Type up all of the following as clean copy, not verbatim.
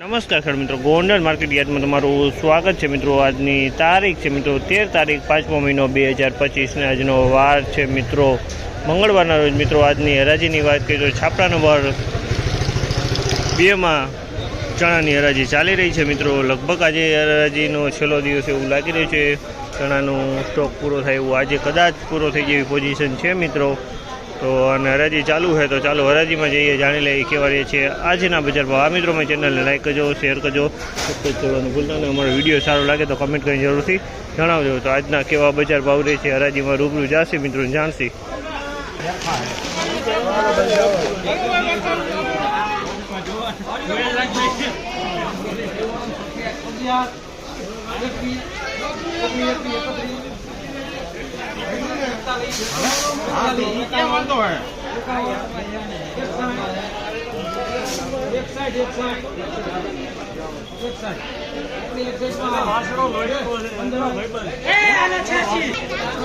નમસ્કાર ખેડૂત મિત્રો, ગોંડલ માર્કેટ યાર્ડમાં તમારું સ્વાગત છે મિત્રો। આજની તારીખ છે મિત્રો 13 તારીખ 5મો મહિનો 2025 ને આજનો વાર છે મિત્રો મંગળવારના રોજ મિત્રો। આજની હરાજીની વાત કરીએ તો છાપરા નંબર 2માં ચણાની હરાજી ચાલી રહી છે મિત્રો। લગભગ આજે હરાજીનો છેલ્લો દિવસ એવું લાગી રહ્યું છે। ચણાનો સ્ટોક પૂરો થાય એવું આજે કદાચ પૂરો થઈ જેવી પોઝિશન છે મિત્રો। તો અને હરાજી ચાલુ છે તો ચાલો હરાજીમાં જઈએ, જાણી લઈએ કેવા રહે છે આજના બજાર ભાવ। આ મિત્રો મારી ચેનલને લાઈક કરજો, શેર કરજો, સબસ્ક્રાઈબ કરવાનું ભૂલતા નહીં। અમારો વિડીયો સારો લાગે તો કમેન્ટ કરીને જરૂરથી જણાવજો। તો આજના કેવા બજાર ભાવ રહે છે હરાજીમાં રૂબરૂ જશે મિત્રો જાણશી।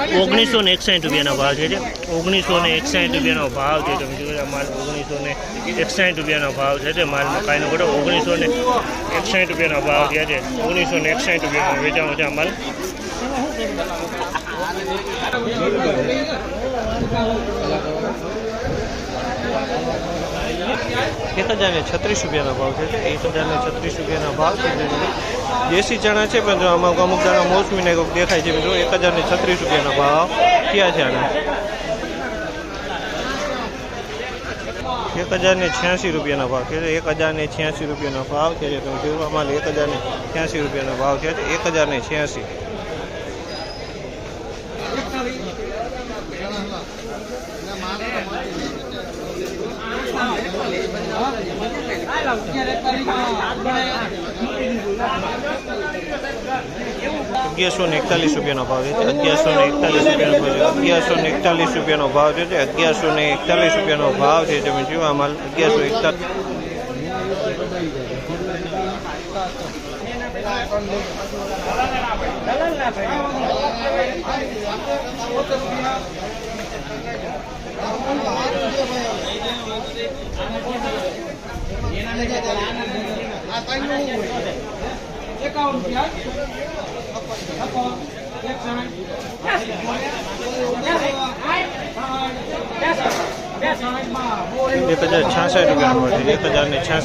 ₹1961 રૂપિયાનો ભાવ છે। ₹1961 રૂપિયાનો ભાવ છે। તમે જોઈ માલ ₹1961 રૂપિયાનો ભાવ છે। માલ મકાઈનો ઘટો ₹1961 રૂપિયાનો ભાવ થયા છે। ₹1961 રૂપિયાનો વેચાણો છે આ માલ। 1036 રૂપિયાનો ભાવ છે। 1036 રૂપિયાનો ભાવ છે। દેશી ચણા છે પણ આમાં અમુક દાણા મોસમીને દેખાય છે મિત્રો। 1036 રૂપિયાનો ભાવ થયા છે આના। 1086 રૂપિયાનો ભાવ છે। 1086 રૂપિયાનો ભાવ છે। તમે જોવા માલ 1086 રૂપિયાનો ભાવ છે। 1086 1141 રૂપિયાનો ભાવ છે। 1141 રૂપિયાનો ભાવ છે। 1141 રૂપિયાનો ભાવ છે। તમે જુઓ આ માલ 1141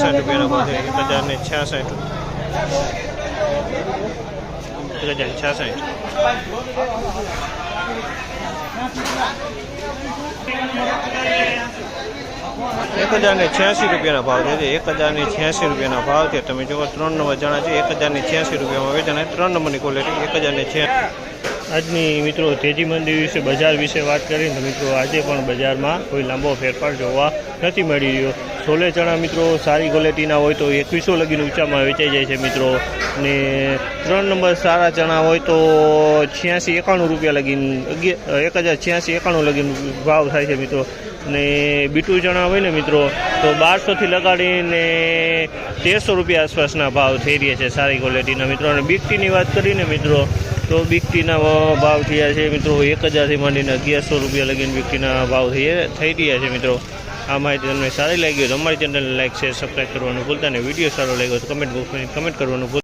રૂપિયાનો ભાવ છે। 1066 રૂપિયાનો ભાવ છે। 1066 1086 રૂપિયાના ભાવ છે। 1086 રૂપિયાના ભાવ છે। તમે જુઓ 3 નંબર ચણા છે 1086 રૂપિયામાં વેચાણ। 3 નંબરની ક્વોલિટી 1086। આજની મિત્રો તેજી મંદી વિશે બજાર વિશે વાત કરીને તો મિત્રો આજે પણ બજારમાં કોઈ લાંબો ફેરફાર જોવા નથી મળી રહ્યો। છોલે ચણા મિત્રો સારી ક્વોલિટીના હોય તો 2100 લગીન ઊંચામાં વેચાઈ જાય છે મિત્રો। ને 3 નંબર સારા ચણા હોય તો 86-91 રૂપિયા લગીન 1086-91 લગીન ભાવ થાય છે મિત્રો। ને બીટુ ચણા હોય ને મિત્રો તો 1200થી લગાડીને 1300 રૂપિયા આસપાસના ભાવ થઈ રહ્યા છે સારી ક્વોલિટીના મિત્રો। અને બિગટીની વાત કરીને મિત્રો તો બિગટીના ભાવ થયા છે મિત્રો 1000થી માંડીને 1100 રૂપિયા લગીને બિગટીના ભાવ થઈ રહ્યા છે મિત્રો। આ માહિતી તમને સારી લાગી હોય તો અમારી ચેનલને લાઈક શેર સબસ્ક્રાઈબ કરવાનું ભૂલતા નહીં। વિડીયો સારો લાગ્યો તો કમેન્ટ કરવાનું ભૂલતા